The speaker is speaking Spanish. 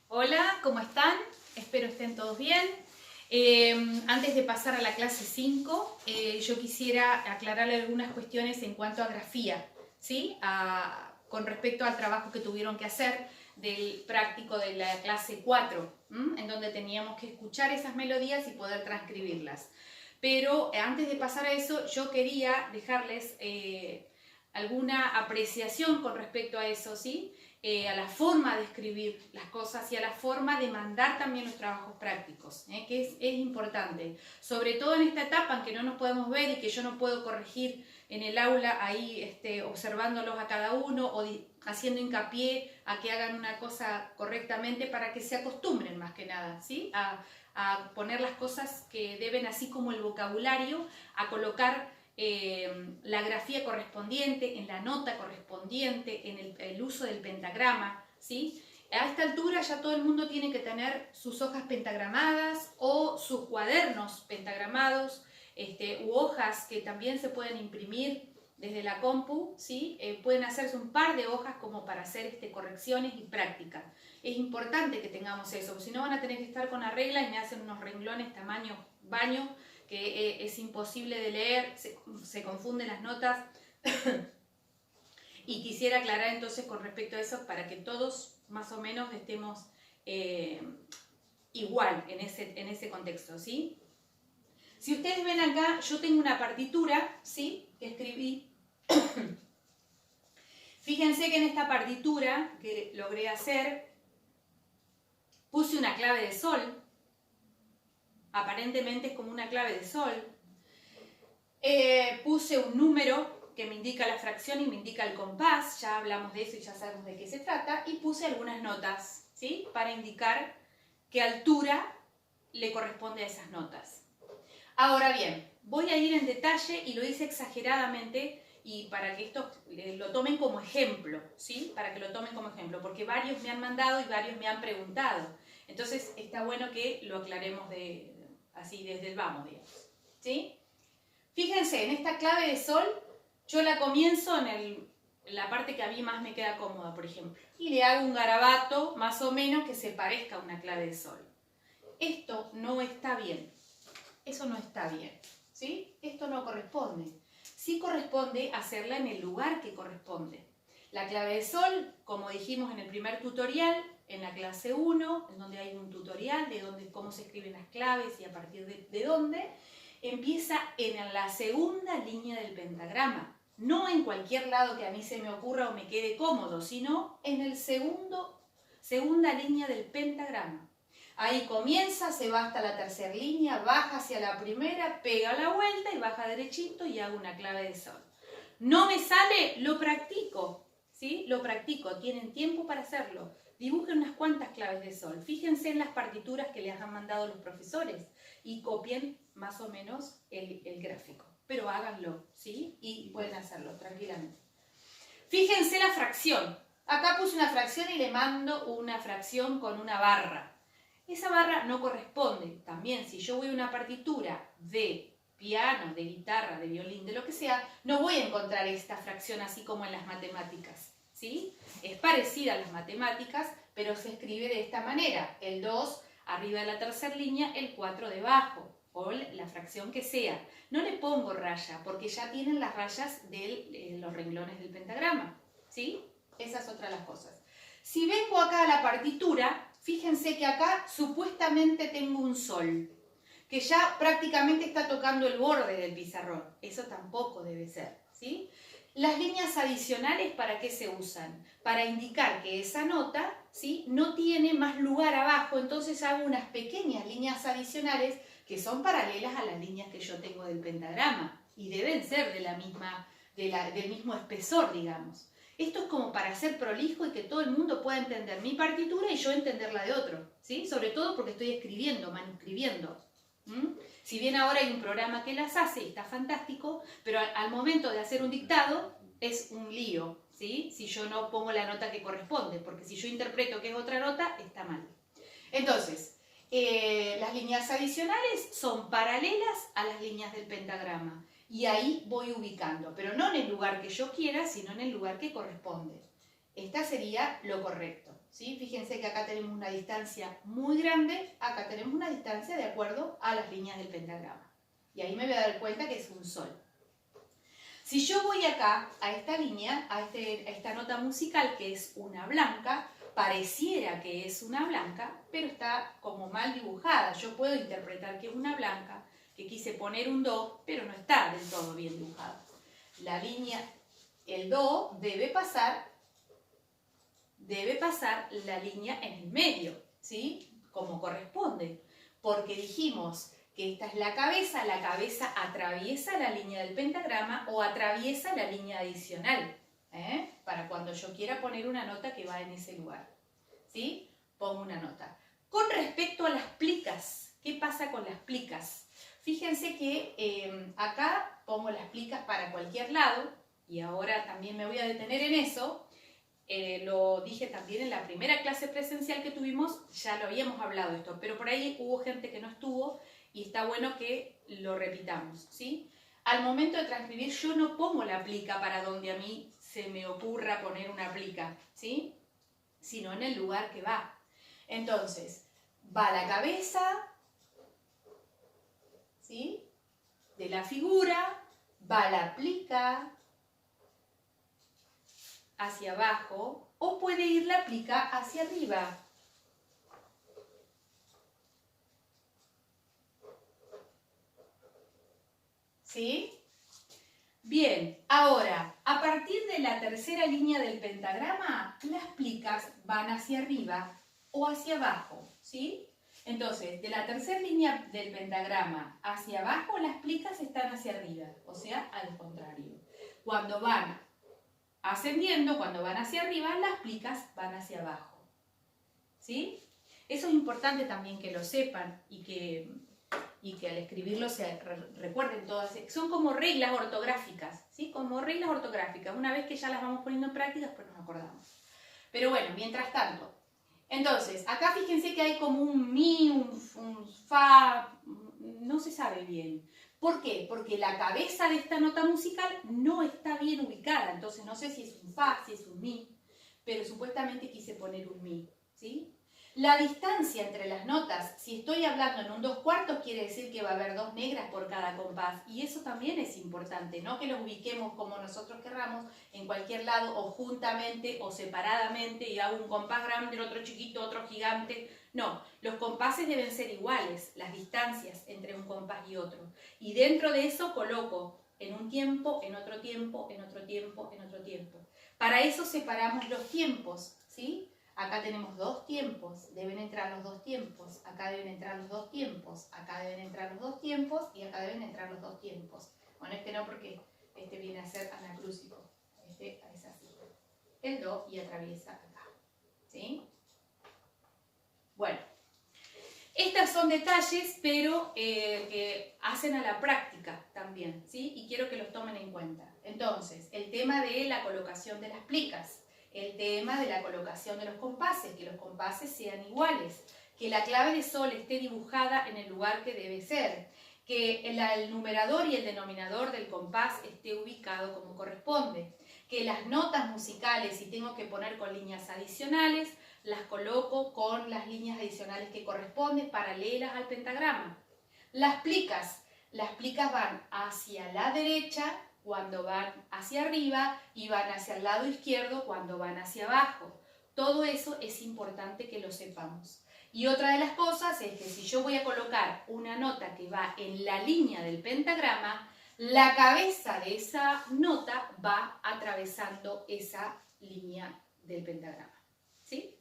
Hola, ¿cómo están? Espero estén todos bien. Antes de pasar a la clase 5, yo quisiera aclararle algunas cuestiones en cuanto a grafía, ¿sí? Con respecto al trabajo que tuvieron que hacer del práctico de la clase 4, en donde teníamos que escuchar esas melodías y poder transcribirlas. Pero antes de pasar a eso, yo quería dejarles alguna apreciación con respecto a eso, ¿sí? A la forma de escribir las cosas y a la forma de mandar también los trabajos prácticos, que es importante, sobre todo en esta etapa en que no nos podemos ver y que yo no puedo corregir en el aula ahí observándolos a cada uno o haciendo hincapié a que hagan una cosa correctamente para que se acostumbren más que nada, ¿sí? A poner las cosas que deben, así como el vocabulario, a colocar la grafía correspondiente, en la nota correspondiente, en el uso del pentagrama, ¿sí? A esta altura ya todo el mundo tiene que tener sus hojas pentagramadas o sus cuadernos pentagramados, u hojas que también se pueden imprimir desde la compu, ¿sí? Pueden hacerse un par de hojas como para hacer correcciones y práctica. Es importante que tengamos eso, si no van a tener que estar con la regla y me hacen unos renglones tamaño baño, que es imposible de leer, se confunden las notas. Y quisiera aclarar entonces con respecto a eso para que todos más o menos estemos igual en ese contexto, ¿sí? Si ustedes ven acá, yo tengo una partitura, ¿sí? Que escribí. Fíjense que en esta partitura que logré hacer, puse una clave de sol. Aparentemente es como una clave de sol. Puse un número que me indica la fracción y me indica el compás, ya hablamos de eso y ya sabemos de qué se trata, y puse algunas notas, ¿sí? Para indicar qué altura le corresponde a esas notas. Ahora bien, voy a ir en detalle y lo hice exageradamente y para que esto lo tomen como ejemplo, ¿sí? Para que lo tomen como ejemplo, porque varios me han mandado y varios me han preguntado. Entonces está bueno que lo aclaremos así desde el vamos, digamos, ¿sí? Fíjense, en esta clave de sol, yo la comienzo en la parte que a mí más me queda cómoda, por ejemplo, y le hago un garabato más o menos que se parezca a una clave de sol. Esto no está bien, eso no está bien, ¿sí? Esto no corresponde. Sí corresponde hacerla en el lugar que corresponde. La clave de sol, como dijimos en el primer tutorial, en la clase 1, en donde hay un tutorial de cómo se escriben las claves y a partir de dónde, empieza en la segunda línea del pentagrama. No en cualquier lado que a mí se me ocurra o me quede cómodo, sino en el segunda línea del pentagrama. Ahí comienza, se va hasta la tercera línea, baja hacia la primera, pega la vuelta y baja derechito y hago una clave de sol. No me sale, lo practico, ¿sí? Lo practico, tienen tiempo para hacerlo. Dibujen unas cuantas claves de sol. Fíjense en las partituras que les han mandado los profesores y copien más o menos el gráfico. Pero háganlo, ¿sí? Y pueden hacerlo tranquilamente. Fíjense la fracción. Acá puse una fracción y le mando una fracción con una barra. Esa barra no corresponde. También, si yo voy a una partitura de piano, de guitarra, de violín, de lo que sea, no voy a encontrar esta fracción así como en las matemáticas, ¿sí? Es parecida a las matemáticas, pero se escribe de esta manera. El 2 arriba de la tercera línea, el 4 debajo, o la fracción que sea. No le pongo raya, porque ya tienen las rayas de los renglones del pentagrama, ¿sí? Esa es otra de las cosas. Si vengo acá a la partitura, fíjense que acá supuestamente tengo un sol, que ya prácticamente está tocando el borde del pizarrón. Eso tampoco debe ser, ¿sí? Las líneas adicionales, ¿para qué se usan? Para indicar que esa nota, ¿sí?, no tiene más lugar abajo, entonces hago unas pequeñas líneas adicionales que son paralelas a las líneas que yo tengo del pentagrama y deben ser del mismo espesor, digamos. Esto es como para ser prolijo y que todo el mundo pueda entender mi partitura y yo entender la de otro, ¿sí? Sobre todo porque estoy escribiendo, manuscribiendo. Si bien ahora hay un programa que las hace y está fantástico, pero al momento de hacer un dictado es un lío, ¿sí? Si yo no pongo la nota que corresponde, porque si yo interpreto que es otra nota, está mal. Entonces, las líneas adicionales son paralelas a las líneas del pentagrama y ahí voy ubicando, pero no en el lugar que yo quiera, sino en el lugar que corresponde. Esta sería lo correcto, ¿sí? Fíjense que acá tenemos una distancia muy grande, acá tenemos una distancia de acuerdo a las líneas del pentagrama. Y ahí me voy a dar cuenta que es un sol. Si yo voy acá, a esta línea, a esta nota musical que es una blanca, pareciera que es una blanca, pero está como mal dibujada. Yo puedo interpretar que es una blanca, que quise poner un do, pero no está del todo bien dibujado. La línea, el do debe pasar la línea en el medio, ¿sí? Como corresponde, porque dijimos que esta es la cabeza atraviesa la línea del pentagrama o atraviesa la línea adicional, para cuando yo quiera poner una nota que va en ese lugar, ¿sí? Pongo una nota. Con respecto a las plicas, ¿qué pasa con las plicas? Fíjense que acá pongo las plicas para cualquier lado, y ahora también me voy a detener en eso. Lo dije también en la primera clase presencial que tuvimos, ya lo habíamos hablado esto, pero por ahí hubo gente que no estuvo y está bueno que lo repitamos, ¿sí? Al momento de transcribir yo no pongo la plica para donde a mí se me ocurra poner una plica, ¿sí? Sino en el lugar que va. Entonces, va la cabeza, ¿sí? De la figura, va la plica hacia abajo o puede ir la plica hacia arriba. ¿Sí? Bien, ahora, a partir de la tercera línea del pentagrama, las plicas van hacia arriba o hacia abajo, ¿sí? Entonces, de la tercera línea del pentagrama hacia abajo, las plicas están hacia arriba, o sea, al contrario. Cuando van ascendiendo, cuando van hacia arriba, las plicas van hacia abajo, ¿sí? Eso es importante también que lo sepan y que al escribirlo se recuerden todas. Son como reglas ortográficas, ¿sí? Como reglas ortográficas. Una vez que ya las vamos poniendo en práctica, después nos acordamos. Pero bueno, mientras tanto. Entonces, acá fíjense que hay como un mi, un fa, no se sabe bien. ¿Por qué? Porque la cabeza de esta nota musical no está bien ubicada. Entonces, no sé si es un fa, si es un mi, pero supuestamente quise poner un mi, ¿sí? La distancia entre las notas, si estoy hablando en un 2/4, quiere decir que va a haber 2 negras por cada compás. Y eso también es importante, no que los ubiquemos como nosotros querramos, en cualquier lado, o juntamente o separadamente, y hago un compás grande, otro chiquito, otro gigante. No, los compases deben ser iguales, las distancias entre un compás y otro. Y dentro de eso coloco en un tiempo, en otro tiempo, en otro tiempo, en otro tiempo. Para eso separamos los tiempos, ¿sí? Acá tenemos 2 tiempos, deben entrar los 2 tiempos, acá deben entrar los 2 tiempos, acá deben entrar los 2 tiempos y acá deben entrar los 2 tiempos. Bueno, este no porque este viene a ser anacrúsico, este es así. El do y atraviesa acá, ¿sí? Bueno, estos son detalles, pero que hacen a la práctica también, ¿sí? Y quiero que los tomen en cuenta. Entonces, el tema de la colocación de las plicas. El tema de la colocación de los compases, que los compases sean iguales, que la clave de sol esté dibujada en el lugar que debe ser, que el numerador y el denominador del compás esté ubicado como corresponde, que las notas musicales, si tengo que poner con líneas adicionales, las coloco con las líneas adicionales que corresponden, paralelas al pentagrama. Las plicas van hacia la derecha cuando van hacia arriba y van hacia el lado izquierdo cuando van hacia abajo. Todo eso es importante que lo sepamos. Y otra de las cosas es que si yo voy a colocar una nota que va en la línea del pentagrama, la cabeza de esa nota va atravesando esa línea del pentagrama, ¿sí?